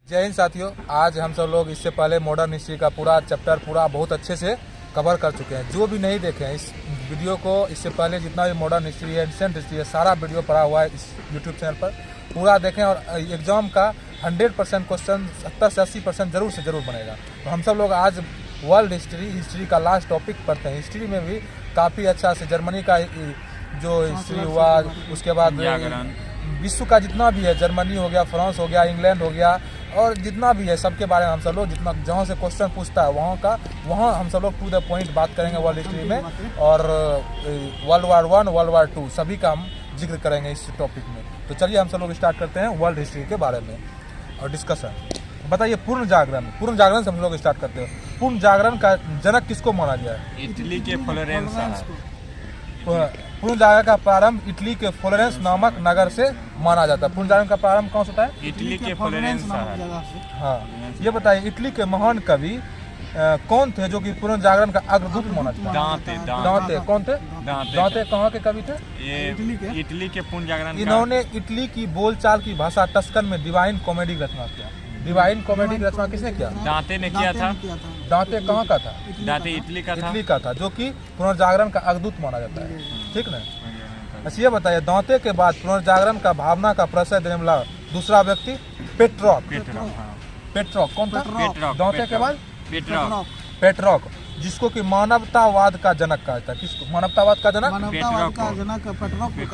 जय हिंद साथियों, आज हम सब लोग इससे पहले मॉडर्न हिस्ट्री का पूरा चैप्टर बहुत अच्छे से कवर कर चुके हैं। जो भी नहीं देखे हैं इस वीडियो को, इससे पहले जितना भी मॉडर्न हिस्ट्री है, एंशिएंट हिस्ट्री है, सारा वीडियो पड़ा हुआ है इस यूट्यूब चैनल पर। पूरा देखें और एग्जाम का 100% क्वेश्चन 70 से 80% जरूर से जरूर बनेगा। तो हम सब लोग आज वर्ल्ड हिस्ट्री का लास्ट टॉपिक पढ़ते हैं। हिस्ट्री में भी काफ़ी अच्छा से जर्मनी का जो हिस्ट्री हुआ, उसके बाद विश्व का जितना भी है, जर्मनी हो गया, फ्रांस हो गया, इंग्लैंड हो गया, और जितना भी है सबके बारे में हम सब लोग जितना जहाँ से क्वेश्चन पूछता है वहाँ हम सब लोग टू द पॉइंट बात करेंगे वर्ल्ड हिस्ट्री में। और वर्ल्ड वार 1, वर्ल्ड वार 2 सभी का हम जिक्र करेंगे इस टॉपिक में। तो चलिए हम सब लोग स्टार्ट करते हैं वर्ल्ड हिस्ट्री के बारे में और डिस्कशन। बताइए पूर्ण जागरण से हम लोग स्टार्ट करते हैं। पूर्ण जागरण का जनक किसको माना गया है? इटली के फ्लोरेंस। पूर्ण जागरण का प्रारंभ इटली के फ्लोरेंस नामक नगर से माना जाता है। पूर्ण जागरण का प्रारंभ कौन सा होता है? इटली के फ्लोरेंस। हाँ, ये बताइए इटली के महान कवि कौन थे जो कि पूर्ण जागरण का अग्रदूत माना जाता है? दांते। कौन थे? दांते कहाँ के कवि थे? ये इटली के पूर्ण जागरण। इन्होंने इटली की बोलचाल की भाषा टस्कन में डिवाइन कॉमेडी की रचना किया। डिवाइन कॉमेडी की रचना किसने किया? दांते ने किया था। दांते कहाँ का था? दांते इटली का था, जो कि पुनर्जागरण का अग्रदूत माना जाता है। ठीक ना? अच्छा, ये बताइए दांते के बाद पुनर्जागरण का भावना का प्रशय देने वाला दूसरा व्यक्ति पेट्रॉक कौन था? दांते के बाद पेट्रॉक, जिसको कि मानवतावाद का जनक कहा जाता है। किसको मानवतावाद का जनक?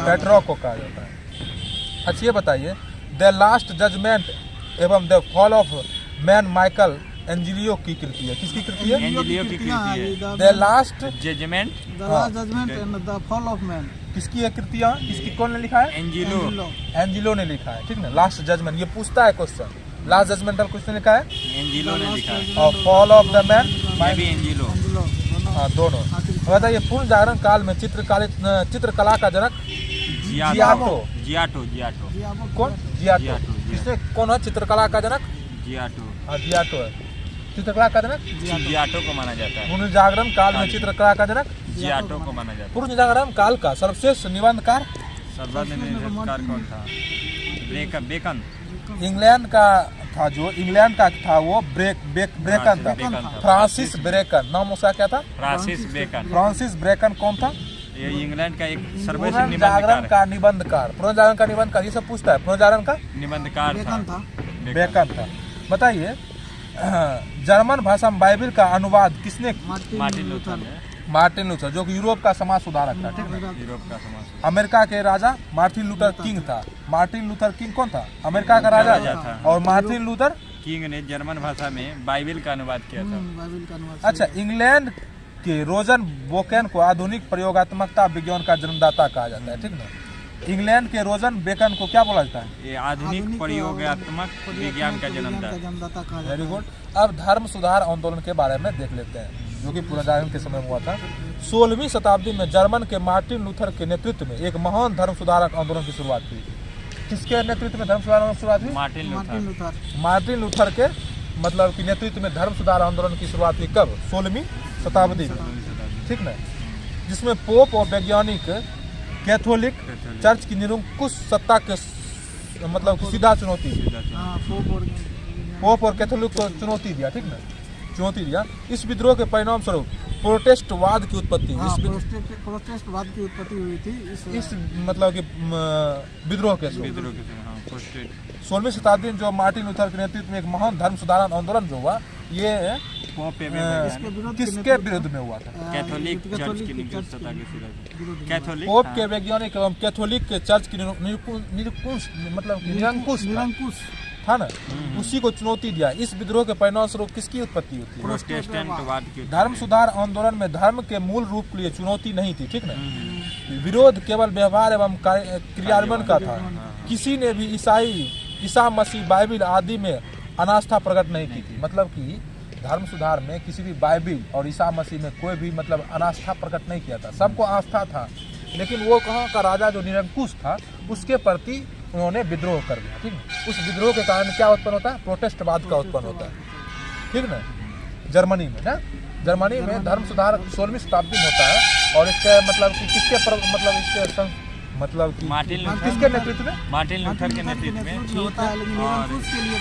पेट्रॉक को कहा जाता है। अच्छा, ये बताइए द लास्ट जजमेंट एवं the fall of man Michelangelo की कृति है। किसकी कृति है? एंजिलियो की कृति है। The last judgement and the fall of man किसकी है कृतियाँ? कौन ने लिखा है? एंजिलो ने लिखा है। ठीक ना? लास्ट जजमेंट ये पूछता है क्वेश्चन। लास्ट जजमेंटल किसने लिखा है? एंजिलो ने लिखा है। और फॉल ऑफ द मैन भी एंजिलो। हाँ, दोनों। बताइए पूर्ण जागरण काल में चित्रकला का जनक जियाटो। कौन? जियाटो। किसने? कौन है चित्रकला का जनक? जियाटो है चित्रकला का जनक। जियाटो को माना जाता है। पूर्ण जागरण काल में चित्रकला का जनक जियाटो को माना जाता है। पूर्ण जागरण काल का सर्वश्रेष्ठ निबंधकार कौन था? बेकन। इंग्लैंड का था वो बेकन था। फ्रांसिस बेकन नाम उसका क्या था? फ्रांसिस बेकन कौन था? ये इंग्लैंड का एक सर्वश्रेष्ठ पूर्ण जागरण का निबंधकार। ये सब पूछता है। पूर्ण जागरण का निबंधकार बेकन था। बताइए जर्मन भाषा में बाइबिल का अनुवाद किसने? मार्टिन लूथर, जो कि यूरोप का समाज सुधारक था। ठीक है? यूरोप का समाज। अमेरिका के राजा मार्टिन लूथर किंग था। मार्टिन लूथर किंग कौन था? अमेरिका का राजा था। और मार्टिन लूथर किंग ने जर्मन भाषा में बाइबिल का अनुवाद किया था। अच्छा, इंग्लैंड के रोजन बोकेन को आधुनिक प्रयोगात्मकता विज्ञान का जन्मदाता कहा जाता है। ठीक ना? इंग्लैंड के रोजन बेकन को क्या बोला जाता है? ये आधुनिक प्रयोगात्मक विज्ञान का जन्मदाता। Very good. अब धर्म सुधार आंदोलन के बारे में देख लेते हैं, जो कि पूर्ण जागरण के समय में हुआ था। 16वीं शताब्दी में जर्मन के मार्टिन लूथर के नेतृत्व में एक महान धर्म सुधारक आंदोलन की शुरुआत हुई। किसके नेतृत्व में धर्म सुधार आंदोलन की शुरुआत हुई? मार्टिन लूथर के मतलब कि नेतृत्व में धर्म सुधार आंदोलन की शुरुआत हुई। कब? 16वीं शताब्दी में। ठीक ना? जिसमें पोप और वैज्ञानिक कैथोलिक चर्च की निरंकुश सत्ता के मतलब की सीधा चुनौती पोप और कैथोलिक को चुनौती दिया। ठीक ना? चुनौती दिया। इस विद्रोह के परिणाम स्वरूप प्रोटेस्टवाद की उत्पत्ति हुई थी। इस मतलब कि विद्रोह के 16वीं शताब्दी में जो मार्टिन लूथर के नेतृत्व में एक महान धर्म सुधार आंदोलन जो हुआ, ये किसके विरुद्ध में हुआ था? कैथोलिक चर्च की निरंकुश। पोप के वैज्ञानिक एवं कैथोलिक के चर्च की निरंकुश था ना, उसी को चुनौती दिया। इस विद्रोह के परिणाम स्वरूप किसकी उत्पत्ति हुई थी? प्रोटेस्टेंटवाद की। धर्म सुधार आंदोलन में धर्म के मूल रूप के लिए चुनौती नहीं थी। ठीक ना? विरोध केवल व्यवहार एवं क्रियान्वयन का था। किसी ने भी ईसा मसीह बाइबिल आदि में अनास्था प्रकट नहीं की थी। मतलब कि धर्म सुधार में किसी भी बाइबिल और ईसा मसीह में कोई भी मतलब अनास्था प्रकट नहीं किया था। सबको आस्था था, लेकिन वो कहाँ का राजा जो निरंकुश था उसके प्रति उन्होंने विद्रोह कर दिया। ठीक है? उस विद्रोह के कारण क्या उत्पन्न होता है? प्रोटेस्टवाद का उत्पन्न होता है। ठीक ना? जर्मनी में धर्म सुधार 16वीं शताब्दी में होता है। और इसके मतलब कि किसके इसके मतलब कि किसके नेतृत्व में? मार्टिन लूथर के नेतृत्व में। होता है, लेकिन निरंकुश के लिए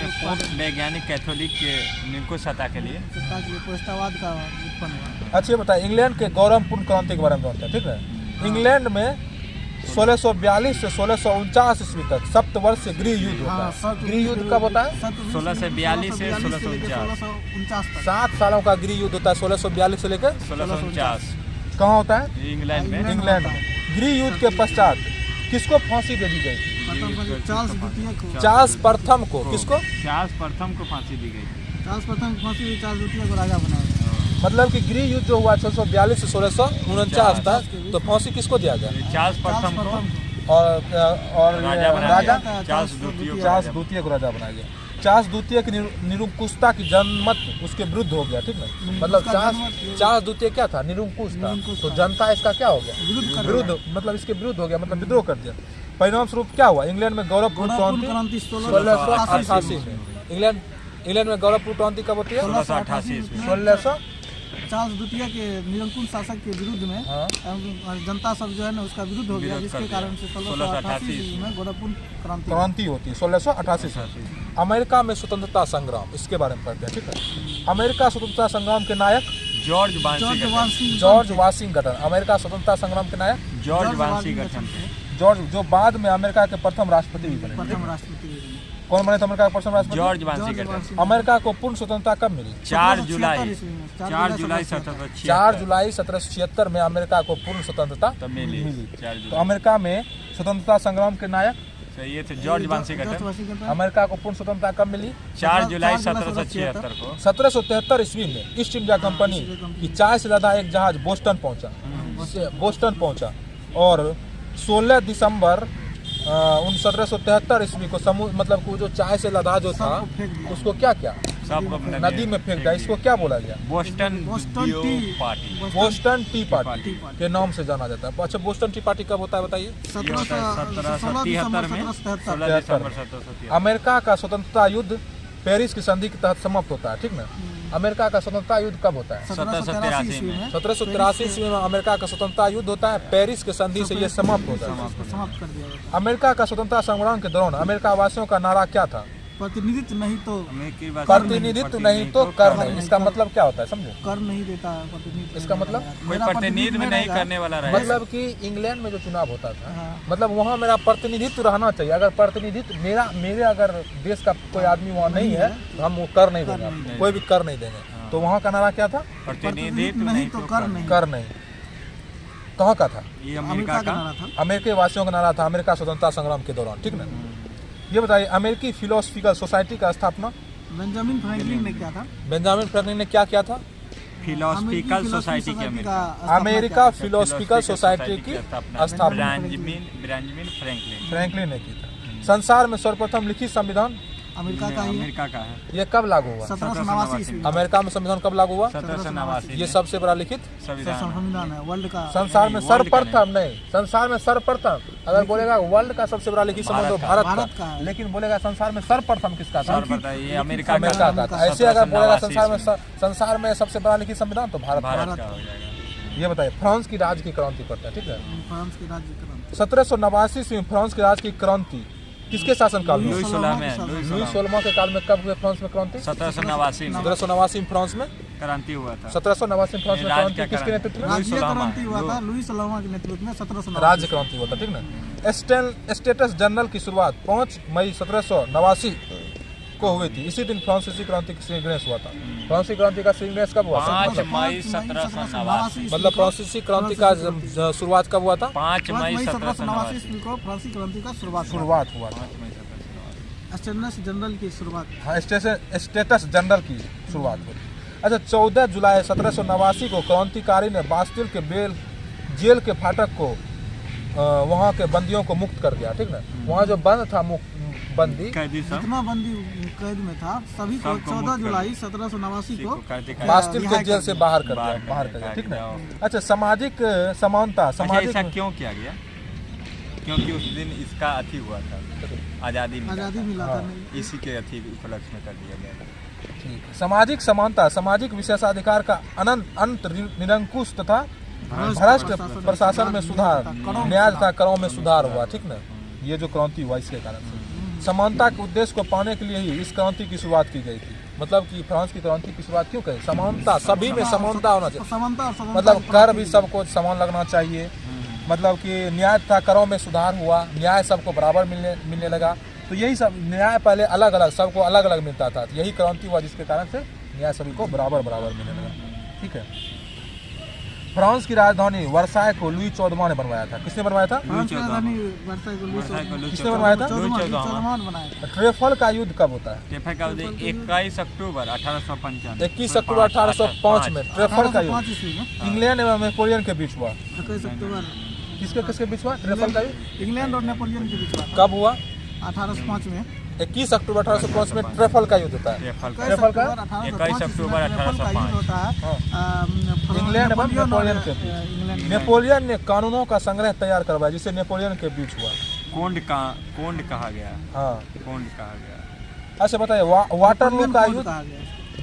इसमें पूर्ण वैज्ञानिक कैथोलिक के निरंकुश सत्ता के लिए सत्ता के लिए पुष्टवाद का उत्पन्न हुआ। अच्छा ये बताइए, इंग्लैंड के गौरवपूर्ण क्रांति के बारे में जानते हैं, ठीक है। इंग्लैंड में 1642 से 1649 ईस्वी तक सप्तवर्षीय गृह युद्ध होता है। गृह युद्ध कब होता है? 1642 से 1649 तक। 7 सालों का गृह युद्ध होता है 1642 से लेकर 1649 कहाँ होता है? इंग्लैंड में। इंग्लैंड में। गृह युद्ध के पश्चात किसको फांसी दे दी गई थी? चार्ल्स द्वितीय को चार्ल्स प्रथम को। किसको? चार्ल्स प्रथम को फांसी दी गई थी। चार्ल्स प्रथम को फांसी हुई, चार्ल्स द्वितीय को राजा बनाया गया। मतलब कि गृह युद्ध जो हुआ 1642 से 1649 तक, तो फांसी किसको दिया गया? चार्ल्स प्रथम को और राजा बनाया राजा गया। चार्ल्स द्वितीय चार्ल्स द्वितीय को राजा बनाया गया। चार्ल्स द्वितीय की निरंकुशता की जनमत उसके विरुद्ध हो गया, ठीक है। मतलब चार्ल्स द्वितीय क्या था? निरंकुश था। तो जनता इसका क्या हो गया? विरुद्ध, मतलब इसके विरुद्ध हो गया, मतलब विद्रोह कर दिया। परिणाम स्वरूप क्या हुआ? इंग्लैंड में गौरवपूर्ण क्रांति 1688 में। इंग्लैंड में गौरवपूर्ण क्रांति कब होती है? 1688 चार्ल्स द्वितीय के निरंकुश शासक के विरुद्ध में जनता सब जो है ना उसका विरुद्ध हो गया, जिसके कारण से 1688 में गौरवपूर्ण क्रांति होती है 1688 से। अमेरिका में स्वतंत्रता संग्राम, इसके बारे में पढ़ते हैं, ठीक है। अमेरिका स्वतंत्रता संग्राम के नायक जॉर्ज वाशिंगटन। अमेरिका स्वतंत्रता संग्राम के नायक जॉर्ज वाशिंगटन, जो बाद में अमेरिका के प्रथम राष्ट्रपति भी बने। प्रथम राष्ट्रपति कौन बने थे अमेरिका के प्रथम राष्ट्रपति? George Washington. अमेरिका को पूर्ण स्वतंत्रता कब मिली? 4 जुलाई 1776 4 जुलाई 1776 में अमेरिका को पूर्ण स्वतंत्रता मिली। तो अमेरिका में स्वतंत्रता संग्राम के नायक ये थे जॉर्ज वाशिंगटन। अमेरिका को पूर्ण स्वतंत्रता कब मिली? 4 जुलाई 1776 को। 1773 ईस्वी में ईस्ट इंडिया कंपनी की 4 से ज्यादा एक जहाज बोस्टन पहुंचा और 16 दिसंबर 1773 ईस्वी को समुद्र, मतलब वो जो चाय से लदा जो था उसको क्या किया? नदी में फेंक दिया। इसको क्या बोला गया? बोस्टन टी पार्टी के नाम से जाना जाता है। अच्छा, बोस्टन टी पार्टी कब होता है बताइए? 1773 में 16 दिसंबर 1773। अमेरिका का स्वतंत्रता युद्ध पेरिस की संधि के तहत समाप्त होता है, ठीक ना। अमेरिका का स्वतंत्रता युद्ध कब होता है? 1783 में। 1783 ईस्वी में अमेरिका का स्वतंत्रता युद्ध होता है। पेरिस के संधि से ये समाप्त होता है। समाप्त कर दिया गया। अमेरिका का स्वतंत्रता संग्राम के दौरान अमेरिका वासियों का नारा क्या था? प्रतिनिधित्व नहीं तो कर नहीं। इसका मतलब क्या होता है समझो? कर नहीं देता है प्रतिनिधित्व। इसका मतलब कोई प्रतिनिधित्व नहीं करने वाला रहेगा। मतलब कि इंग्लैंड में जो चुनाव होता था, मतलब वहाँ मेरा प्रतिनिधित्व रहना चाहिए। अगर प्रतिनिधित्व मेरे अगर देश का कोई आदमी वहाँ नहीं है तो हम वो कर नहीं देंगे, कोई भी कर नहीं देंगे। तो वहाँ का नारा क्या था? प्रतिनिधित्व नहीं तो कर नहीं। कहाँ का था? ये अमेरिका का नारा था। अमेरिकी वासियों का नारा था अमेरिका स्वतंत्रता संग्राम के दौरान, ठीक ना। ये बताइए, अमेरिकी फिलोसफिकल सोसाइटी का स्थापना बेंजामिन फ्रैंकलिन ने किया था। बेंजामिन फ्रैंकलिन ने क्या किया था? फिलोसफिकल सोसाइटी की अमेरिका फिलोसफिकल सोसाइटी की स्थापना बेंजामिन फ्रैंकलिन ने की था। संसार में सर्वप्रथम लिखित संविधान अमेरिका का है। ये कब लागू हुआ? 1789 अमेरिका में संविधान कब लागू हुआ? 1789। ये सबसे बड़ा लिखित संविधान है वर्ल्ड का। संसार में सर्वप्रथम नहीं, संसार में सर्वप्रथम। अगर बोलेगा वर्ल्ड का सबसे बड़ा लिखित संविधान तो भारत का, लेकिन बोलेगा संसार में सर्वप्रथम किसका था? ये अमेरिका का था। ऐसे अगर बोलेगा संसार में सबसे बड़ा लिखित संविधान तो भारत का हो जाएगा। ये बताइए, फ्रांस की राज्य की क्रांति पड़ता है, ठीक है। फ्रांस की राज्य क्रांति 1789 में फ्रांस के राज्य की क्रांति किसके शासन काल में? लुई 16 के काल में। कब हुए फ्रांस में क्रांति? 1789 में फ्रांस में क्रांति हुआ था। 1789 में फ्रांस में क्रांति किसके नेतृत्व में? राज्य क्रांति हुआ था लुई 16 के नेतृत्व में। 1789 राज्य क्रांति हुआ था, ठीक ना। स्टेटस जनरल की शुरुआत 5 मई 1789 को हुई थी। इसी दिन फ्रांसीसी क्रांति का श्रीगणेश हुआ था। फ्रांसीसी क्रांति का श्रीगणेश कब हुआ? 5 मई 1789। मतलब फ्रांसीसी क्रांति का शुरुआत कब हुआ था? 5 मई 1789 को फ्रांसीसी क्रांति का शुरुआत हुआ था। स्टेटस जनरल की शुरुआत। हाँ, स्टेटस जनरल की शुरुआत हुई। अच्छा, 14 जुलाई 1789 को क्रांतिकारी ने बास्टिल के जेल के फाटक को वहाँ के बंदियों को मुक्त कर दिया, ठीक ना। वहाँ जो बंद था बंदी, जितना बंदी कैद में था सभी को 14 जुलाई 1789 को बास्टिल के जेल से बाहर कर दिया, ठीक ना। अच्छा, सामाजिक समानता, ऐसा क्यों किया गया? क्योंकि उस दिन इसका अथी हुआ था, आज़ादी मिला था। इसी के अथी उपलक्ष्य में कर दिया गया। ठीक है। सामाजिक समानता, सामाजिक विशेषाधिकार का अंत, निरंकुश तथा भ्रष्ट प्रशासन में सुधार, न्याय तथा करों में सुधार हुआ, ठीक ना। ये जो क्रांति हुआ इसके कारण से। समानता के उद्देश्य को पाने के लिए ही इस क्रांति की शुरुआत की गई थी। मतलब कि फ्रांस की क्रांति की शुरुआत क्यों करें? समानता, सभी में समानता होना चाहिए। समानता और समानता मतलब कर भी सबको समान लगना चाहिए। मतलब कि न्याय था, करों में सुधार हुआ, न्याय सबको बराबर मिलने लगा। तो यही सब न्याय पहले अलग अलग सबको अलग अलग मिलता था, यही क्रांति हुआ जिसके कारण से न्याय सभी को बराबर मिलने लगा। ठीक है। फ्रांस की राजधानी वर्साय को लुई 14वां ने बनवाया था। किसने बनवाया था? किसने बनवाया था? 14वां। ट्रेफल का युद्ध कब होता है? 21 अक्टूबर 1895। 21 अक्टूबर 1805 में ट्रेफल का युद्ध इंग्लैंड एवं नेपोलियन के बीच हुआ। 21 अक्टूबर किसके बीच हुआ ट्रेफल का युद्ध? इंग्लैंड और नेपोलियन के बीच हुआ। कब हुआ? 1805 में। 21 अक्टूबर 1805 में ट्रेफल का युद्ध होता है। ट्रेफल का 21 अक्टूबर 1805 होता है इंग्लैंड एवं नेपोलियन के बीच। नेपोलियन ने कानूनों का संग्रह तैयार करवाया जिसे नेपोलियन के बीच हुआ। कोंड कहा गया। हाँ, कोंड कहा गया। अच्छा बताइए, वाटरलू का युद्ध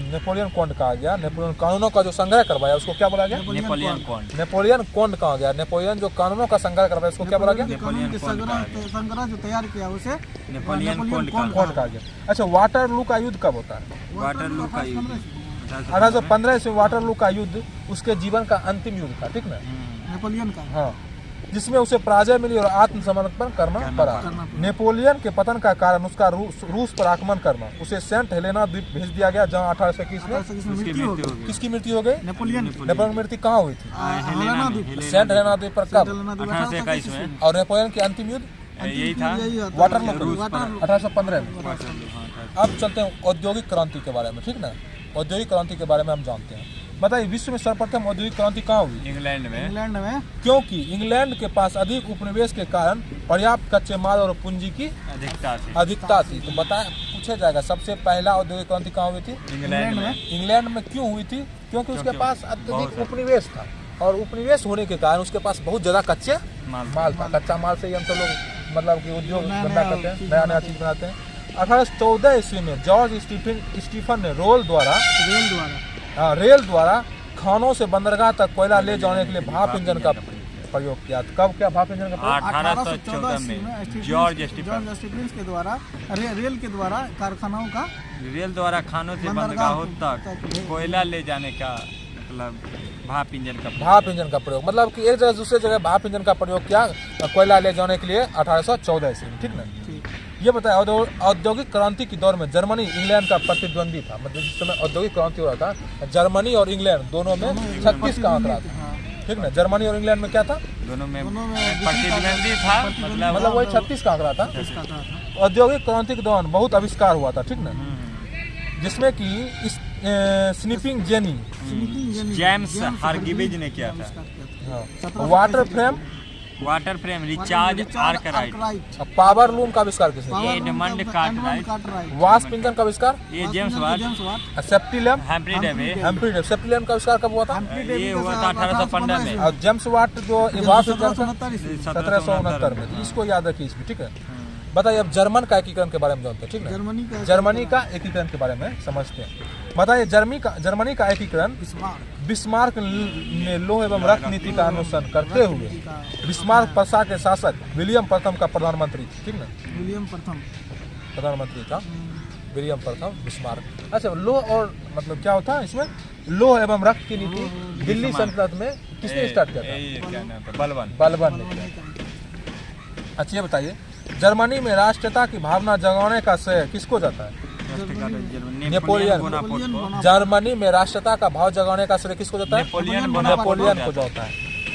नेपोलियन कोंड कहा गया। नेपोलियन कानूनों का जो संग्रह करवाया उसको क्या बोला गया? नेपोलियन कोंड। नेपोलियन कोंड कहा गया। नेपोलियन जो कानूनों का संग्रह करवाया उसको क्या बोला गया? संग्रह जो तैयार किया उसे नेपोलियन कोंड कहा गया। अच्छा, वाटरलू का युद्ध कब होता है? वाटरलू का युद्ध 1815 ईस्वी वाटरलू का युद्ध उसके जीवन का अंतिम युद्ध था। ठीक ना? नेपोलियन का। हाँ, जिसमें उसे पराजय मिली और आत्मसमर्पण करना पड़ा। नेपोलियन के पतन का कारण उसका रूस पर आक्रमण करना। उसे सेंट हेलेना द्वीप भेज दिया गया जहां 1821 में किसकी मृत्यु हो गई? नेपोलियन की मृत्यु कहाँ हुई थी? सेंट हेलेना द्वीप पर कब? 1821 में। और नेपोलियन की अंतिम युद्ध यही था वाटरलू 1815 में। अब चलते हैं औद्योगिक क्रांति के बारे में। ठीक ना? औद्योगिक क्रांति के बारे में हम जानते हैं। बताइए, विश्व में सर्वप्रथम औद्योगिक क्रांति कहाँ हुई? इंग्लैंड में। क्योंकि इंग्लैंड के पास अधिक उपनिवेश के कारण पर्याप्त कच्चे माल और पूंजी की अधिकता थी। तो पूछा जाएगा सबसे पहला औद्योगिक क्रांति कहाँ हुई थी? इंग्लैंड में क्यों हुई थी? क्योंकि उसके पास अत्यधिक उपनिवेश था और उपनिवेश होने के कारण उसके पास बहुत ज्यादा कच्चे माल था। कच्चा माल से ही हम सब लोग मतलब कि उद्योग धंधा करते हैं, नया चीज बनाते हैं। 1814 ईस्वी में जॉर्ज स्टीफन ने रेल द्वारा खानों से बंदरगाह तक कोयला ले जाने के लिए भाप इंजन का प्रयोग किया। कब क्या भाप इंजन का? 1814 में जॉर्ज स्टीफन के द्वारा रेल के द्वारा कारखानाओं का रेल द्वारा खानों से बंदरगाहों तक कोयला ले जाने का मतलब भाप इंजन का प्रयोग। मतलब कि एक जगह दूसरे जगह भाप इंजन का प्रयोग किया कोयला ले जाने के लिए 1814 ईस्वी में। ठीक ना? ये बताया, औद्योगिक क्रांति के दौर में जर्मनी इंग्लैंड का प्रतिद्वंदी था। मतलब जिस समय औद्योगिक क्रांति हो रहा था जर्मनी और इंग्लैंड दोनों में 36 का आंकड़ा था। ठीक ना? जर्मनी और इंग्लैंड में क्या था? दोनों में प्रतिद्वंदी था। मतलब वही 36 का आंकड़ा था। औद्योगिक क्रांति के दौरान बहुत आविष्कार हुआ था। ठीक ना? जिसमें कि स्निपिंग जेनी जेम्स हार्ग्रीव्स ने किया था। Water frame recharge Arkwright. Power loom का आविष्कार किसने? Edmund Cartwright. वास्प इंजन का आविष्कार ये James Watt. Safety lamp Humphry safety lamp का आविष्कार कब हुआ था? ये हुआ था 1815 में। और जेम्स वाट जो वास्प इंजन 1769 में। इसको याद रखिए इसमें। ठीक है? बताइए, अब जर्मन का एकीकरण के बारे में जानते हैं। ठीक है? जर्मनी का एकीकरण के बारे में समझते हैं। बताइए, जर्मनी का एकीकरण बिस्मार्क ने लोह एवं रक्त नीति का अनुसरण करते हुए बिस्मार्क प्रशा के शासक विलियम प्रथम का प्रधानमंत्री। ठीक ना? विलियम प्रथम प्रधानमंत्री था विलियम प्रथम बिस्मार्क। अच्छा, लोह और मतलब क्या होता है इसमें? लोह एवं रक्त की नीति दिल्ली सल्तनत में किसने स्टार्ट किया था? बलबन ने किया। अच्छा, ये बताइए, जर्मनी में राष्ट्रीयता की भावना जगाने का श्रेय किसको जाता है? नेपोलियन। जर्मनी में राष्ट्रीयता का भाव जगाने का श्रेय किसको जाता है? नेपोलियन को जाता है।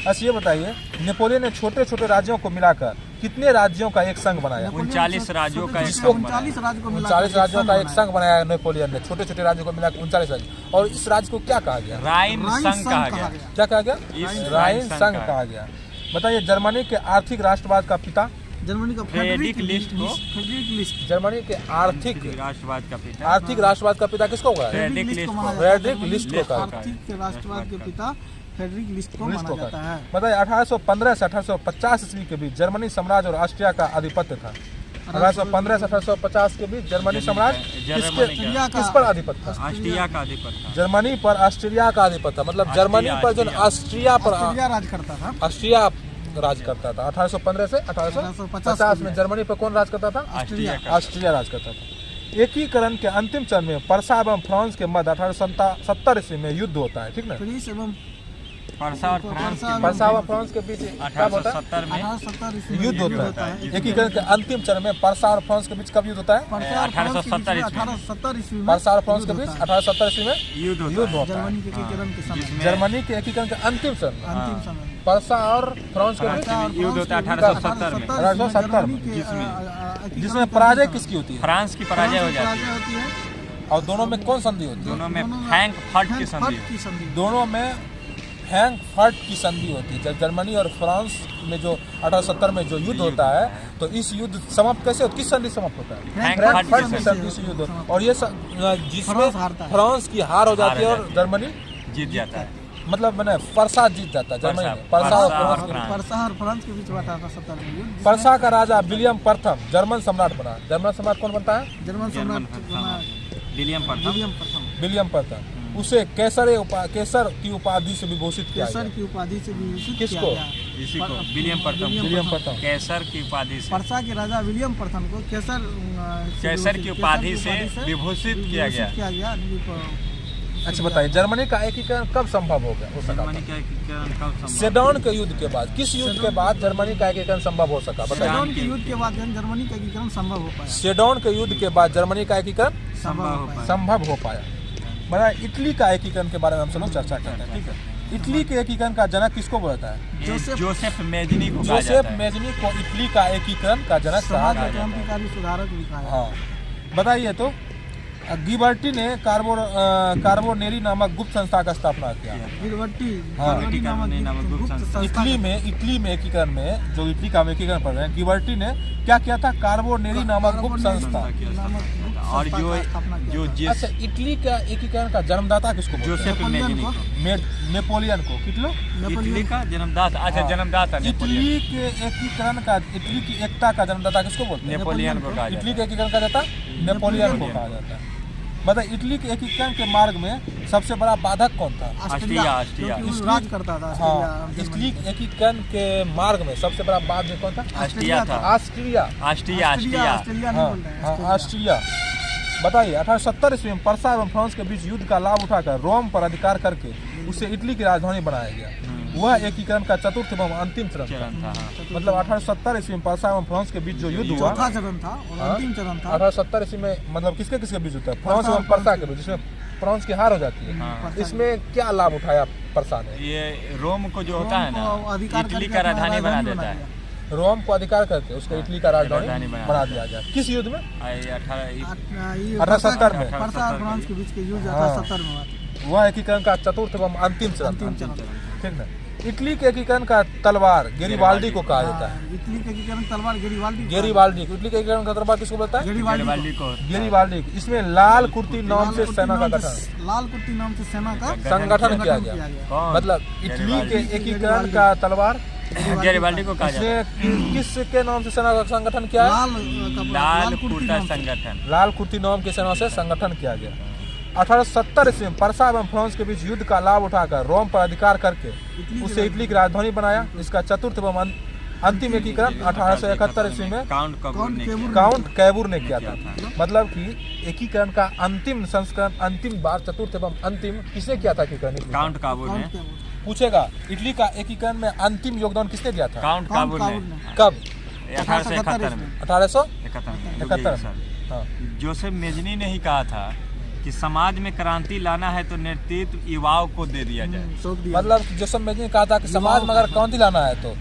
अच्छा, ये बताइए, नेपोलियन ने छोटे छोटे राज्यों को मिलाकर कितने राज्यों का एक संघ बनाया? 39 राज्यों का 39 राज्यों का एक संघ बनाया नेपोलियन ने। छोटे छोटे राज्यों को मिलाकर 39 राज्य। और इस राज्य को क्या कहा गया? राइन संघ कहा गया। क्या कहा गया? राइन संघ कहा गया। बताइए, जर्मनी के आर्थिक राष्ट्रवाद का पिता? जर्मनी का फ्रेडरिक लिस्ट। जर्मनी के आर्थिक राष्ट्रवाद का पिता किसको कहा? फ्रेडरिक लिस्ट को कहा। आर्थिक राष्ट्रवाद के पिता फ्रेडरिक लिस्ट को माना जाता है। बताइए, 1815 से 1850 ईस्वी के बीच जर्मनी साम्राज्य और ऑस्ट्रिया का आधिपत्य था। 1815 से 1850 के बीच जर्मनी साम्राज्य किस पर आधिपत्य था? ऑस्ट्रिया का आधिपत्य था। जर्मनी पर ऑस्ट्रिया का आधिपत्य था। मतलब जर्मनी पर जो ऑस्ट्रिया पर राज करता था। ऑस्ट्रिया राज करता था? 1815 से 1850 में जर्मनी पर कौन राज करता था? ऑस्ट्रिया राज करता था। एकीकरण के अंतिम चरण में पर्सा एवं फ्रांस के मध्य 1870 ईस्वी में युद्ध होता है, ठीक ना? पर्सा और फ्रांस के बीच कब होता है? 1870 में युद्ध होता है। एकीकरण के अंतिम चरण में पर्सा और फ्रांस के बीच कब युद्ध होता है? 1870 ईस्वी में पर्सा और फ्रांस के बीच 1870 ईस्वी में युद्ध होता है। जर्मनी के एकीकरण के समय, जर्मनी के एकीकरण के अंतिम चरण में अंतिम समय पर्सा और फ्रांस के बीच युद्ध होता है 1870 में, 1870 में, जिसमें पराजय किसकी होती है? फ्रांस की पराजय हो जाती है। और दोनों में कौन संधि होती है? दोनों में फ्रैंकफर्ट की संधि, दोनों में फ्रैंकफर्ट की संधि होती है। जब जर्मनी और फ्रांस में जो 1870 में जो युद्ध होता है, तो इस युद्ध समाप्त कैसे होता है? किस संधि समाप्त होता है? फ्रैंकफर्ट की संधि से युद्ध, और ये जिसमें फ्रांस की हार हो जाती है और जर्मनी जीत जाता है। मतलब मैंने पर्सा जीत जाता है जर्मनी में। पर्सा और फ्रांस के बीच हुआ था 1870 में युद्ध। पर्सा का राजा विलियम प्रथम जर्मन सम्राट बना। जर्मन सम्राट कौन बनता है? जर्मन सम्राट विलियम प्रथम। उसे केसर की उपाधि से विभूषित किया गया। केसर की उपाधि से विभूषित किसको? इसी को विलियम प्रथम केसर की उपाधि से, पर्सा के राजा विलियम प्रथम को केसर की उपाधि से विभूषित किया गया। अच्छा बताइए, जर्मनी का एकीकरण कब संभव हो गया? जर्मनी का एकीकरण कब संभव? सेडन के युद्ध के बाद। किस युद्ध के बाद जर्मनी का एकीकरण संभव हो सका? बताइए। सेडन के युद्ध के बाद जर्मनी का एकीकरण संभव हो पाया। सेडन के युद्ध के बाद जर्मनी का एकीकरण संभव हो पाया। बड़ा इटली का एकीकरण के बारे में हम सब लोग चर्चा करते हैं, ठीक है? इटली के एकीकरण का जनक किसको बोलता है? जोसेफ मेजनी को इटली का एकीकरण का जनक कहा जाता है। क्रांतिकारी सुधारक भी कहा। हाँ बताइए तो, गिबर्टी ने कार्बोनेरी नामक गुप्त संस्था का स्थापना किया। इटली में एकीकरण में जो इटली का एकीकरण पढ़ रहे हैं, गिबर्टी ने क्या किया था? कार्बोनेरी नामक गुप्त संस्था। और जो अच्छा, इटली का एकीकरण का जन्मदाता किसको? जोसेफ मेजनी, नेपोलियन को। इटली का जन्मदाता। अच्छा, जन्मदाता इटली के एकीकरण का, इटली की एकता का जन्मदाता किसको बोलते हैं? नेपोलियन को कहा जाता है। इटली के एकीकरण का दाता नेपोलियन को कहा जाता है। मतलब इटली के एकीकरण के मार्ग में सबसे बड़ा बाधक कौन था? ऑस्ट्रिया राज करता था। हाँ, इटली एकीकरण के मार्ग में सबसे बड़ा बाधक कौन था? ऑस्ट्रिया था। ऑस्ट्रिया। बताइए, 1870 ईस्वी में पर्सा एवं फ्रांस के बीच युद्ध का लाभ उठाकर रोम पर अधिकार करके उसे इटली की राजधानी बनाया गया। वह एकीकरण का चतुर्थ एवं अंतिम चरण था। मतलब 1870 ईस्वी में पर्सा एवं फ्रांस के बीच जो युद्ध हुआ, चौथा चरण था और अंतिम चरण था। 1870 ईस्वी में मतलब किसके बीच होता है? फ्रांस एवं पर्सा के बीच, जिसमें फ्रांस की हार हो जाती है। इसमें क्या लाभ उठाया पर्सा ने? ये रोम को जो होता है ना, इटली का राजधानी बना देता है। रोम को अधिकार करके उसको इटली का राजधानी बना दिया गया। किस युद्ध में? 1870 में। पर्सा और फ्रांस के बीच के युद्ध 1870 में हुआ। वह एकीकरण का चतुर्थ एवं अंतिम चरण, ठीक ना? इटली के एकीकरण का तलवार गेरिबाल्डी को कहा जाता है। इटली के एकीकरण तलवार गेरिबाल्डी। इटली के एकीकरण का तलवार किसको बोलता है? गेरिबाल्डी। इसमें लाल कुर्ती नाम से सेना का गठन, लाल कुर्ती नाम से सेना का संगठन किया गया। मतलब इटली के एकीकरण का तलवार गेरिबाल्डी को कहा जाता है। किसके नाम से सेना का संगठन किया? लाल कुर्ता संगठन। लाल कुर्ती नाम की सेना से संगठन किया गया। 1870 ईस्वी में पर्सा एवं फ्रांस के बीच युद्ध का लाभ उठाकर रोम पर अधिकार करके उसे इटली की राजधानी बनाया। इसका चतुर्थ एवं अंतिम एकीकरण 1871 ईस्वी में काउंट कैबूर ने किया था। मतलब कि एकीकरण का अंतिम संस्करण, अंतिम बार, चतुर्थ एवं अंतिम किसने किया था एकीकरण? काउंट कैबूर ने। पूछेगा, इटली का एकीकरण में अंतिम योगदान किसने दिया था? काउंट कैबूर ने। कब? 1871 में। 1871 में। जोसेफ मेजनी ने ही कहा था कि समाज में क्रांति लाना है तो नेतृत्व युवाओं को दे दिया जाए। मतलब जोसेफ मेजनी ने कहा था कि समाज में अगर क्रांति लाना है तो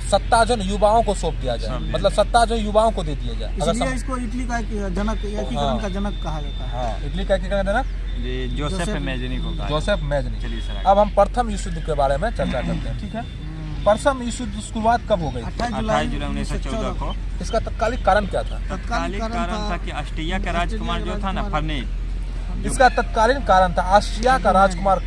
सत्ता जो युवाओं को सौंप दिया जाए। मतलब सत्ता जो युवाओं को दे दिया जाए। इसलिए इसको इटली का जनक, एकीकरण का जनक कहा जाता है। हाँ, इटली का एकीकरण जनक जोसेफ मेजनी को कहा। Joseph Mazzini. चलिए सर, अब हम प्रथम विश्व युद्ध के बारे में चर्चा करते हैं, ठीक है? प्रथम विश्व युद्ध की शुरुआत कब हो गई? 28 जुलाई 1914 को। इसका तत्कालिक कारण क्या था? तत्कालिक कारण था कि ऑस्ट्रिया का राजकुमार जो था ना, फर्नेड। इसका तत्कालीन कारण था ऑस्ट्रिया का राजकुमार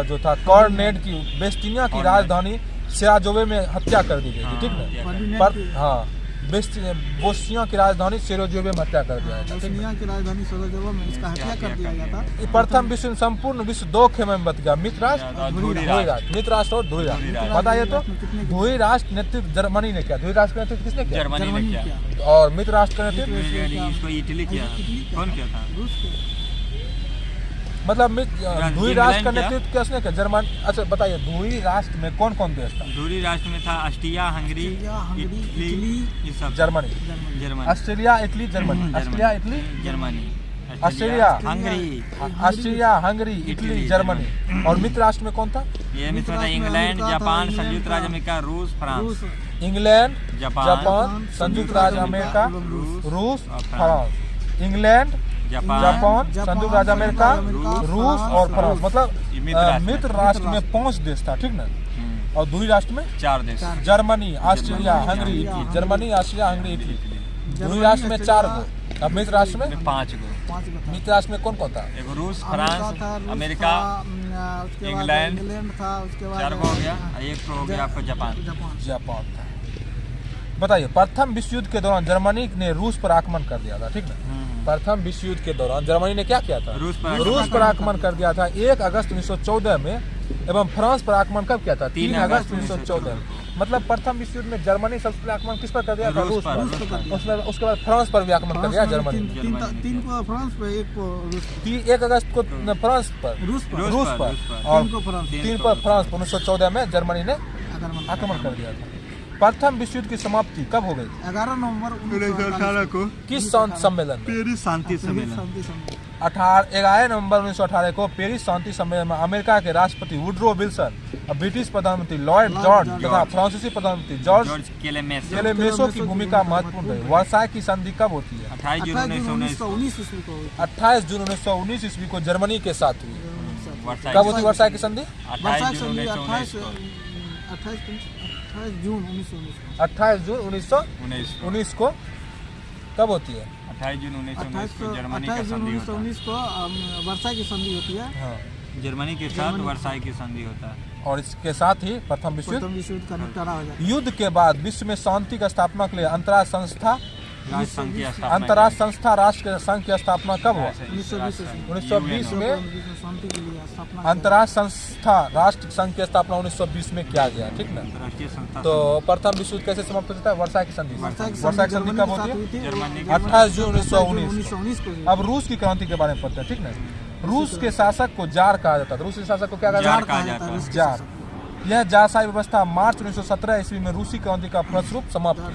जो था कॉर्नेड की वेस्टिनिया की राजधानी सेराजोवे में हत्या कर दी गई थी, ठीक है? हाँ, बोस्निया की राजधानी सेरोजेवो में हत्या कर दिया था। बोस्निया की राजधानी सेरोजेवो में इसका हत्या कर दिया गया था। प्रथम विश्व संपूर्ण विश्व दो खेमे में बच गया, मित्र राष्ट्र ध्रुवी राष्ट्र और ध्रुवी राष्ट्र। बताइए तो ध्रुवी राष्ट्र नेतृत्व जर्मनी ने किया, ध्रुवी राष्ट्र का नेतृत्व किसने किया? जर्मनी ने किया। और मित्र राष्ट्र का नेतृत्व इसको इटली किया। कौन किया था? रूस के। मतलब ध्रुवी राष्ट्र का नेतृत्व किसने किया? जर्मन। अच्छा बताइए, ध्रुवी राष्ट्र में कौन कौन देश था? ध्रुवी राष्ट्र में था ऑस्ट्रिया, हंगरी, इटली, ये सब। Germany, Australia, Italy, Germany, Australia, Italy, Germany, Australia, Hungary, Australia, Hungary, Italy, Germany. और मित्र राष्ट्र में कौन था? ये मित्र था इंग्लैंड, जापान, संयुक्त राज्य अमेरिका, रूस, फ्रांस। इंग्लैंड, जापान, संयुक्त राज्य अमेरिका, रूस, फ्रांस। इंग्लैंड, जापान, संयुक्त राज्य अमेरिका, रूस और फ्रांस। मतलब मित्र राष्ट्र में 5 देश था, ठीक ना? और ध्रुवी राष्ट्र में 4 देश, Germany, Australia, Hungary, Italy. Germany, Australia, Hungary, Italy. ध्रुवी राष्ट्र में 4 गो। अब मित्र राष्ट्र में 5 गो। मित्र राष्ट्र में कौन कौन था? एक रूस, फ्रांस, अमेरिका, इंग्लैंड था, उसके बाद 4 गो हो गया। एक तो हो गया आपका जापान। जापान था। बताइए, प्रथम विश्व युद्ध के दौरान जर्मनी ने रूस पर आक्रमण कर दिया था, ठीक ना? प्रथम विश्व युद्ध के दौरान जर्मनी ने क्या किया था? रूस पर आक्रमण कर दिया था 1 अगस्त 1914 में। एवं फ्रांस पर आक्रमण कब किया था? 3 अगस्त 1914 में। मतलब प्रथम विश्व युद्ध में जर्मनी सबसे पहले आक्रमण किस पर कर दिया था? रूस पर। उसके बाद फ्रांस पर भी आक्रमण कर दिया जर्मनी। 3 को फ्रांस पे, 1 को रूस पे। 1 अगस्त को फ्रांस पर, रूस पर और 3 पर फ्रांस पर 1914 में जर्मनी ने आक्रमण कर दिया था। प्रथम विश्व युद्ध की समाप्ति कब हो गई? 11 नवंबर 1918 को किस सम्मेलन में? पेरिस शांति सम्मेलन। 11 नवंबर 1918 को पेरिस शांति सम्मेलन में अमेरिका के राष्ट्रपति वुडरो विल्सन और ब्रिटिश प्रधानमंत्री लॉर्ड जॉर्ज तथा फ्रांसीसी प्रधानमंत्री जॉर्ज केलेमेसो की भूमिका महत्वपूर्ण रही। वर्साई की संधि कब होती है? 28 जून 1919 ईस्वी को। 28 जून 1919 ईस्वी को जर्मनी के साथ हुई। कब होती वर्साई की संधि? 28 जून 1919 1919 को। कब होती है? 28 जून 1919 को जर्मनी का संधि होता है। 1919 को वर्साई की संधि होती है। हाँ। जर्मनी के साथ वर्साई की संधि होता है। और इसके साथ ही प्रथम विश्व युद्ध का निपटारा हो जाता है। युद्ध के बाद विश्व में शांति की स्थापना के लिए अंतर्राष्ट्रीय संस्था राष्ट्र संघ की स्थापना कब हुआ? 1920 में अंतर्राष्ट्रीय संस्था राष्ट्र संघ की स्थापना 1920 में किया गया, ठीक ना? तो प्रथम विश्व युद्ध कैसे समाप्त होता है? वर्साई की संधि। वर्साई की संधि कब होती है? 28 जून 1919। अब रूस की क्रांति के बारे में पढ़ते हैं, ठीक ना? रूस के शासक को जार कहा जाता था। रूस के शासक को क्या कहा जाता है? जार। यह जारशाही व्यवस्था मार्च 1917 ईस्वी में रूसी क्रांति का फलस्वरूप समाप्त हुई।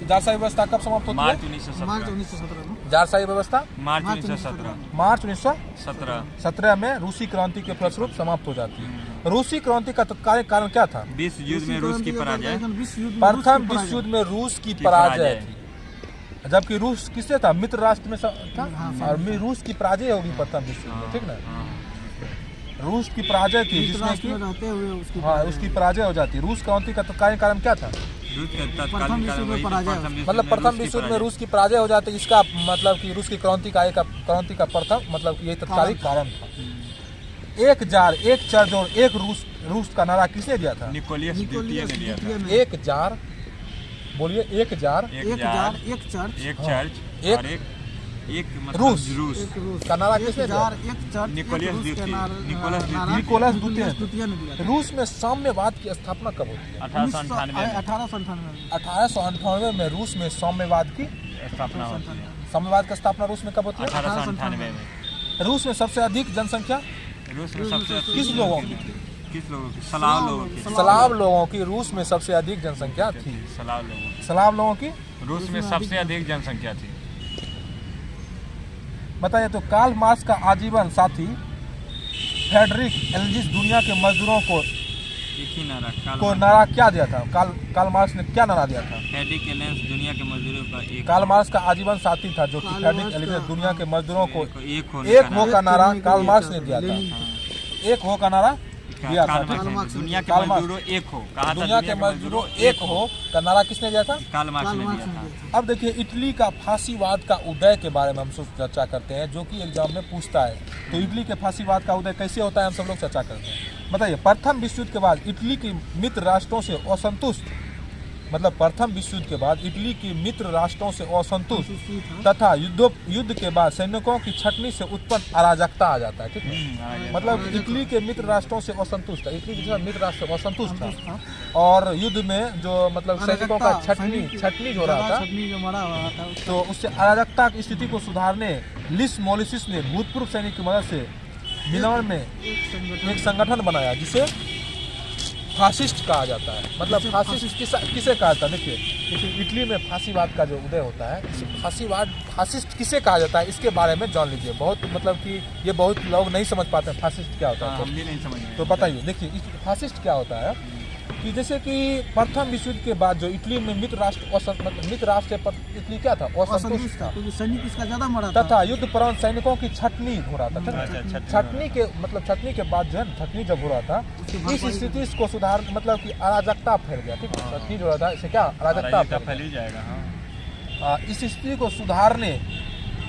जारशाही व्यवस्था कब समाप्त होती है? मार्च 1917। जारशाही व्यवस्था मार्च 1917। मार्च 1917 में रूसी क्रांति के फलस्वरूप समाप्त हो जाती है। रूसी क्रांति का तत्कालीन कारण क्या था? विश्व युद्ध में रूस की पराजय। प्रथम विश्व युद्ध में रूस की पराजय थी, जबकि रूस किससे था? मित्र राष्ट्र में था। और रूस की पराजय होगी प्रथम विश्व युद्ध में, ठीक ना? रूस की पराजय थी जिसमें कि उसकी पराजय हो जाती। रूस क्रांति का तत्कालीन कारण क्या था? मतलब प्रथम विश्व युद्ध में रूस की पराजय हो जाती। इसका मतलब कि रूस की क्रांति का प्रथम मतलब कि ये तत्कालीन कारण था। 1 जार 1 चर्च और 1 रूस का नारा किसने दिया था? निकोलस द्वितीय ने दिया था। 1 जार, बोलिए 1 जार 1 चर्च एक रूस का नारा किसने दिया? निकोलस द्वितीय ने। रूस में साम्यवाद की स्थापना कब होती है? 1898 में रूस में साम्यवाद की स्थापना होती है। साम्यवाद की स्थापना रूस में कब होती है? 1898 में। रूस में सबसे अधिक जनसंख्या रूस में सबसे किस लोगों की? सलाव लोगों की रूस में सबसे अधिक जनसंख्या थी। सलाव लोगों की रूस में सबसे अधिक जनसंख्या थी। बताइए तो कार्ल मार्क्स का आजीवन साथी फ्रेडरिक एंगल्स दुनिया के मजदूरों को नारा क्या दिया था? कार्ल मार्क्स ने क्या नारा दिया था? फ्रेडरिक एंगल्स दुनिया के मजदूरों का एक। कार्ल मार्क्स का आजीवन साथी था जो कि फ्रेडरिक एंगल्स दुनिया के मजदूरों को एक हो का नारा कार्ल मार्क्स ने दिया था। एक हो का नारा दिया था। दुनिया के मजदूरों एक हो कहा था। दुनिया के मजदूरों एक हो का नारा किसने दिया था? कार्ल मार्क्स ने दिया था। अब देखिए, इटली का फांसीवाद का उदय के बारे में हम सब चर्चा करते हैं, जो कि एग्जाम में पूछता है। तो इटली के फांसीवाद का उदय कैसे होता है, हम सब लोग चर्चा करते हैं। बताइए, प्रथम विश्व युद्ध के बाद इटली के मित्र राष्ट्रों से असंतुष्ट मतलब प्रथम विश्व युद्ध के बाद इटली की मित्र राष्ट्रों से असंतुष्ट संतुष्टि था। तथा युद्ध के बाद सैनिकों की छटनी से उत्पन्न अराजकता आ जाता है, ठीक है। मतलब इटली के मित्र राष्ट्रों से असंतुष्ट है, इटली के जो मित्र राष्ट्र से असंतुष्ट था और युद्ध में जो मतलब सैनिकों का छटनी हो रहा था, छटनी जो मरा हुआ था तो उससे अराजकता की स्थिति को सुधारने लिस मॉलिसिस ने भूतपूर्व सैनिक की मदद से मिलान में एक संगठन बनाया जिसे फासिस्ट कहा जाता है। मतलब फासिस्ट किसे कहा जाता है? देखिए इटली में फांसीवाद का जो उदय होता है, फासिस्ट किसे कहा जाता है इसके बारे में जान लीजिए। बहुत मतलब कि ये बहुत लोग नहीं समझ पाते हैं फासिस्ट क्या होता है, हम भी नहीं समझ तो बताइए। देखिए फासिस्ट क्या होता है कि जैसे कि प्रथम विश्व युद्ध के बाद जो इटली में मित्र राष्ट्र इटली क्या था? असंतुष्ट था, क्योंकि सैनिक इसका ज्यादा मरा था तथा युद्धपरांत सैनिकों की छटनी हो रहा था। छटनी के बाद जो है छटनी जब हो रहा था, इस स्थिति को सुधार मतलब कि अराजकता फैल गया, ठीक है। छटनी जो रहा था इससे क्या अराजकता फैल ही जाएगा। इस स्थिति को सुधारने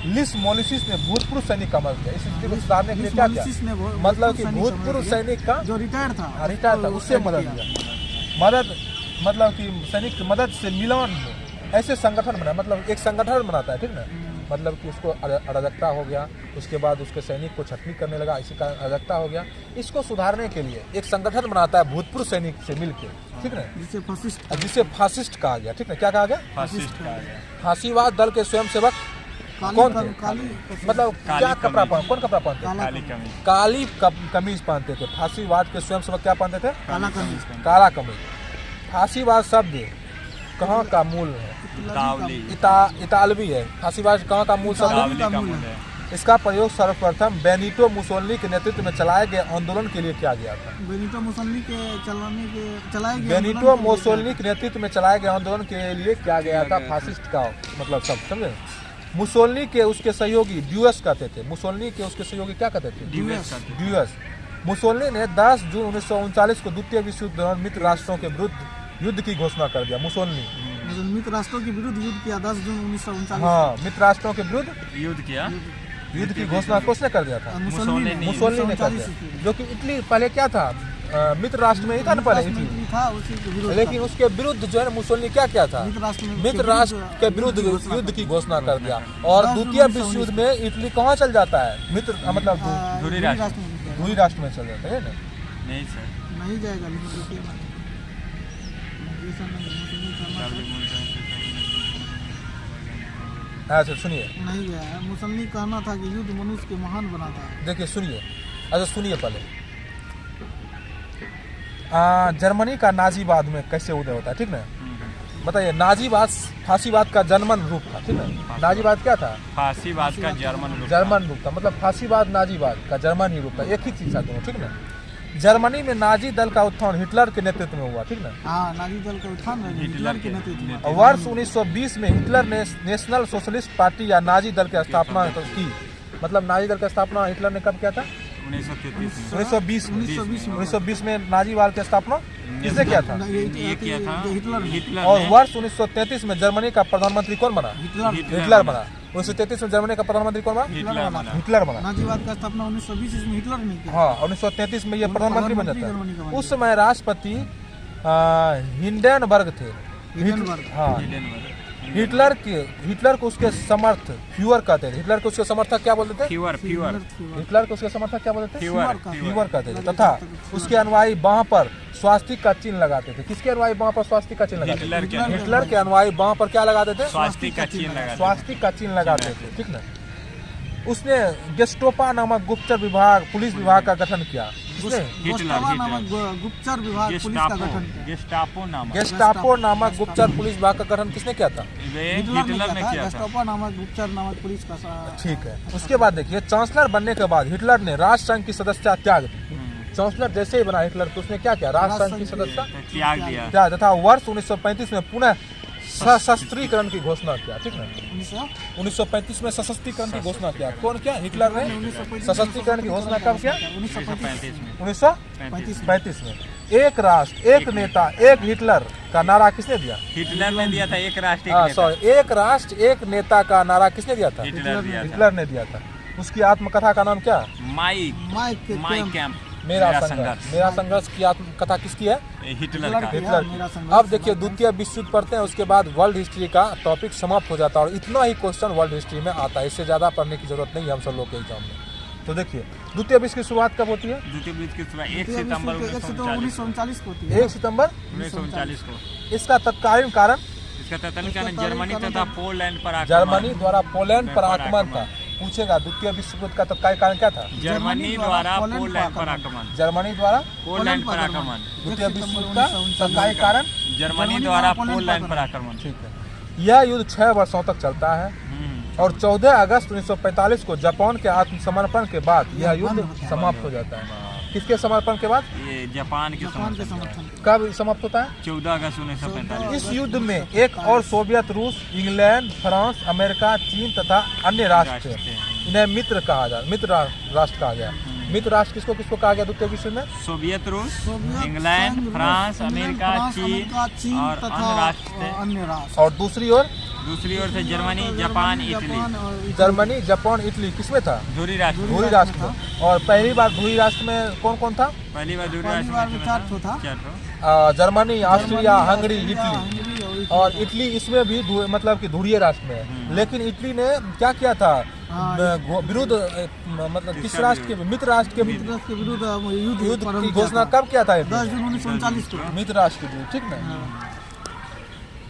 लिस मॉलिसिस ने भूतपूर्व सैनिक का मदद किया। इस स्थिति को सुधारने के लिए क्या किया? मतलब कि भूतपूर्व सैनिक का जो रिटायर्ड था उससे मदद किया। मतलब कि सैनिक की मदद से मिलान में ऐसे संगठन बना, मतलब एक संगठन बनाता है, ठीक ना। मतलब कि उसको अराजकता हो गया, उसके बाद उसके सैनिक को छटनी करने लगा, इसी कारण अराजकता हो गया। इसको सुधारने के लिए एक संगठन बनाता है भूतपूर्व सैनिक से मिलकर, ठीक ना, जिसे फासिस्ट कहा गया, ठीक ना। क्या कहा गया? फासिस्ट कहा गया। फांसीवाद दल के स्वयंसेवक कौन थे? मतलब क्या कपड़ा पहन, कौन कपड़ा पहनते? काली कमीज पहनते थे। फांसीवाद के स्वयंसेवक क्या पहनते थे? काला कमीज। फांसीवाद शब्द कहाँ का मूल है? इतालवी है। फांसीवाद कहाँ का मूल शब्द है? इसका प्रयोग सर्वप्रथम बेनिटो मुसोलिनी के नेतृत्व में चलाए गए आंदोलन के लिए किया गया था। बेनिटो मुसोलिनी के नेतृत्व में चलाए गए आंदोलन के लिए किया गया था। फासिस्ट का मतलब सब समझे। मुसोलिनी के उसके सहयोगी ड्यूएस कहते थे। मुसोलिनी के उसके सहयोगी क्या कहते थे? ड्यूएस। मुसोलिनी ने 10 जून 1939 को द्वितीय विश्व युद्ध दौरान मित्र राष्ट्रों के विरुद्ध युद्ध की घोषणा कर दिया। मुसोलिनी मित्र राष्ट्रों के विरुद्ध युद्ध किया 10 जून 1939। हाँ, मित्र राष्ट्रों के विरुद्ध युद्ध किया। युद्ध की घोषणा किसने कर दिया था? मुसोलिनी ने कर दिया। जो कि इटली पहले क्या था? मित्र राष्ट्र में ही था ना पहले इटली था, उसी के विरुद्ध। लेकिन उसके विरुद्ध जो है ना मुसोलिनी क्या था? मित्र राष्ट्र के विरुद्ध युद्ध की घोषणा कर दिया। और द्वितीय विश्व युद्ध में इटली कहाँ चल जाता है? मित्र मतलब धुरी राष्ट्र में चल जाता है ना। नहीं सर, नहीं जाएगा। अच्छा सुनिए, नहीं गया। मुसोलिनी कहना था कि युद्ध मनुष्य के महान बनाता है। देखिए सुनिए, अच्छा सुनिए पहले जर्मनी का नाजीवाद में कैसे उदय होता है, ठीक ना। बताइए। नाजीवाद फांसीवाद का जर्मन रूप था, ठीक ना। नाजीवाद क्या था? फांसीवाद का जर्मन रूप था। मतलब फांसीवाद नाजीवाद का जर्मन ही रूप था, एक ही चीज था दोनों, ठीक ना। जर्मनी में नाजी दल का उत्थान हिटलर के नेतृत्व में हुआ, ठीक ना। हाँ, नाजी दल का उत्थान हिटलर के नेतृत्व में। वर्ष 1920 में हिटलर ने नेशनल सोशलिस्ट पार्टी या नाजी दल की स्थापना की। मतलब नाजी दल की स्थापना हिटलर ने कब किया था? 1920 में नाजीवाद की स्थापना किसने किया था? हिटलर। और वर्ष 1933 में जर्मनी का प्रधानमंत्री कौन बना? हिटलर बना। 1933 में जर्मनी का प्रधानमंत्री कौन बना? हिटलर बना। नाजीवाद का स्थापना 1920 में हिटलर ने किया। हाँ, 1933 में ये प्रधानमंत्री बन जाता है। उस समय राष्ट्रपति हिंडेनबर्ग थे। हाँ, हिटलर को उसके समर्थ फ्यूअर कहते थे। हिटलर को उसके समर्थक क्या बोलते थे? हिटलर को उसके समर्थक क्या बोलते थे? फ्यूअर कहते थे। तथा उसके अनुयायी बाह पर स्वास्तिक का चिन्ह लगाते थे। किसके अनुयायी बाह पर स्वास्तिक का चिन्ह लगाते थे? हिटलर के अनुयायी बाह पर क्या लगाते थे? स्वास्तिक का चिन्ह लगाते थे, ठीक ना। उसने गेस्टापो नामक गुप्तचर विभाग पुलिस विभाग का गठन किया। गेस्टापो नामक गुप्तचर पुलिस विभाग का गठन किसने किया था? हिटलर ने किया। गेस्टापो नामक गुप्तचर नामक पुलिस का, ठीक है। उसके बाद देखिए, चांसलर बनने के बाद हिटलर ने राष्ट्रसंघ की सदस्यता त्याग दी। चांसलर जैसे ही बना हिटलर तो उसने क्या किया? राष्ट्रसंघ की सदस्यता त्याग दिया तथा वर्ष 1935 में पुनः सशस्त्रीकरण की घोषणा किया, ठीक ना। 1935 में सशस्त्रीकरण की घोषणा किया। कौन किया? हिटलर ने सशस्त्रीकरण की घोषणा कब किया? 1935 में। एक राष्ट्र एक नेता एक हिटलर का नारा किसने दिया? हिटलर ने दिया था। एक राष्ट्र एक नेता का नारा किसने दिया था? हिटलर ने दिया था। उसकी आत्मकथा का नाम क्या? माई कैंप। मेरा संघर्ष। मेरा संघर्ष की आत्मकथा किसकी है? हिटलर का। हिटलर की। अब देखिए द्वितीय विश्व युद्ध पढ़ते हैं, उसके बाद वर्ल्ड हिस्ट्री का टॉपिक समाप्त हो जाता है और इतना ही क्वेश्चन वर्ल्ड हिस्ट्री में आता है, इससे ज़्यादा पढ़ने की जरूरत नहीं है हम सब लोग के एग्जाम में। तो देखिए द्वितीय विश्व की शुरुआत कब होती है? द्वितीय विश्व की शुरुआत 1 सितंबर 1939 को होती है। 1 सितंबर 1939 को। इसका तत्कालीन कारण? इसका तत्कालीन कारण जर्मनी तथा पोलैंड पर आक्रमण। जर्मनी द्वारा पोलैंड पर आक्रमण था। पूछेगा द्वितीय विश्व युद्ध का तत्कालीन कारण क्या था? जर्मनी द्वारा पोलैंड पर आक्रमण। जर्मनी द्वारा पोलैंड पर आक्रमण। द्वितीय विश्व युद्ध का तत्कालीन कारण? जर्मनी द्वारा पोलैंड पर आक्रमण। ठीक है। यह युद्ध 6 वर्षों तक चलता है और 14 अगस्त 1945 को जापान के आत्मसमर्पण के बाद यह युद्ध समाप्त हो जाता है। किसके समर्पण के बाद? ये जापान के समर्थन। कब समाप्त होता है? 14 अगस्त 1945। इस युद्ध में एक और सोवियत रूस, इंग्लैंड, फ्रांस, अमेरिका, चीन तथा अन्य राष्ट्र थे। इन्हें मित्र राष्ट्र कहा गया। मित्र राष्ट्र किसको किसको कहा गया द्वितीय विश्व में? सोवियत रूस, इंग्लैंड, फ्रांस, अमेरिका, चीन और अन्य राष्ट्र। और दूसरी ओर से Germany, Japan, Italy. Germany, Japan, Italy किसमें था? धुरी राष्ट्र में। और पहली बार धुरी राष्ट्र में कौन कौन था? पहली बार धुरी राष्ट्र में 4 था। Germany, Austria, Hungary, Italy. और इटली इसमें भी मतलब कि धुरीय राष्ट्र में है। लेकिन इटली ने क्या किया था? विरुद्ध मतलब किस राष्ट्र के? मित्र राष्ट्र के विरुद्ध युद्ध की घोषणा कब किया था? 10 जून 1939 को मित्र राष्ट्र के विरुद्ध। ठीक ना?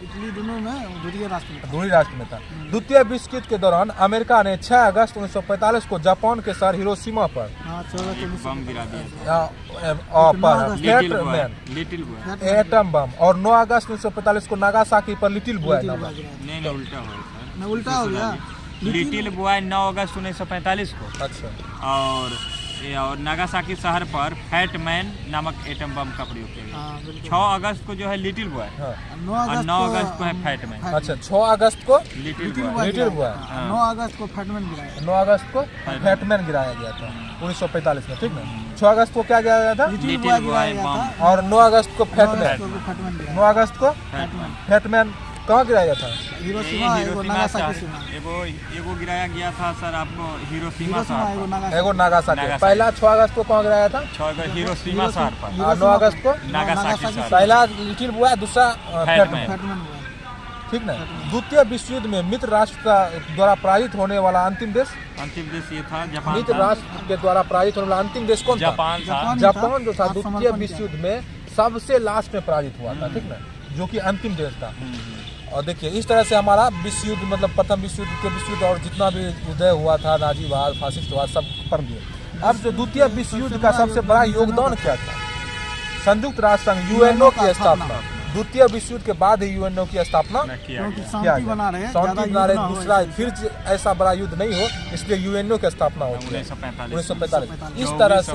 इटली दोनों में धुरी राष्ट्र में था। द्वितीय विश्व युद्ध के दौरान अमेरिका ने 6 अगस्त 1945 को जापान के शहर हिरोशिमा पर बम गिरा दिया एटम बम, और 9 अगस्त 1945 को नागासाकी पर लिटिल बॉय। नहीं, उल्टा हो गया। लिटिल बॉय 9 अगस्त 1945 को। अच्छा। और नागासाकी शहर पर फैट मैन नामक एटम बम का प्रयोग किया गया। 6 अगस्त को जो है लिटिल बॉय और 9 अगस्त को है फैट मैन। अच्छा, 6 अगस्त को लिटिल बॉय, 9 अगस्त को फैटमैन गिराया। 9 अगस्त को फैटमैन गिराया गया था 1945 में। ठीक ना? 6 अगस्त को क्या गिराया गया था? लिटिल बॉय बम। और 9 अगस्त को फैटमैन। 9 अगस्त को फैटमैन कहाँ गिराया था? हिरोशिमा, एगो गिराया गया था सर आपको हिरोशिमा शहर, एगो नागासाकी। पहला 6 अगस्त को कहाँ गिराया था? 6 अगस्त हिरोशिमा शहर पर। 9 अगस्त को नागासाकी शहर। पहला लिटिल बॉय, दूसरा फैटमैन। ठीक ना? द्वितीय विश्व युद्ध में मित्र राष्ट्र द्वारा पराजित होने वाला अंतिम देश ये था जापान। मित्र राष्ट्र के द्वारा पराजित होने वाला अंतिम देश कौन था? जापान जो था द्वितीय विश्व युद्ध में सबसे लास्ट में पराजित हुआ था। ठीक ना? जो कि अंतिम देश था। और देखिए इस तरह से हमारा विश्व युद्ध मतलब प्रथम विश्व युद्ध, द्वितीय विश्व युद्ध और जितना भी उदय हुआ था, नाजीवाद, फासिस्टवाद, सब पढ़ लिए। अब जो द्वितीय विश्व युद्ध का सबसे बड़ा योगदान क्या था? संयुक्त राष्ट्र संघ यूएनओ की स्थापना। द्वितीय विश्व युद्ध के बाद ही यूएनओ की स्थापना शांति बना रहे, दूसरा फिर ऐसा बड़ा युद्ध नहीं हो, इसलिए यूएनओ की स्थापना हुई 1945। इस तरह से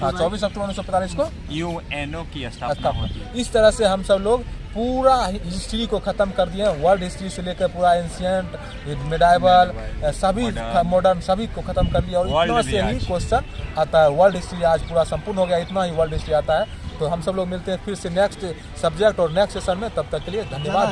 24 अक्टूबर 1945 को यूएनओ की स्थापना होती है। इस तरह से हम सब लोग पूरा हिस्ट्री को ख़त्म कर दिए। वर्ल्ड हिस्ट्री से लेकर पूरा एंशिएंट, मिडाइवल, सभी मॉडर्न, सभी को ख़त्म कर दिया। और इतना से ही क्वेश्चन आता है। वर्ल्ड हिस्ट्री आज पूरा संपूर्ण हो गया, इतना ही वर्ल्ड हिस्ट्री आता है। तो हम सब लोग मिलते हैं फिर से नेक्स्ट सब्जेक्ट और नेक्स्ट सेशन में। तब तक के लिए धन्यवाद।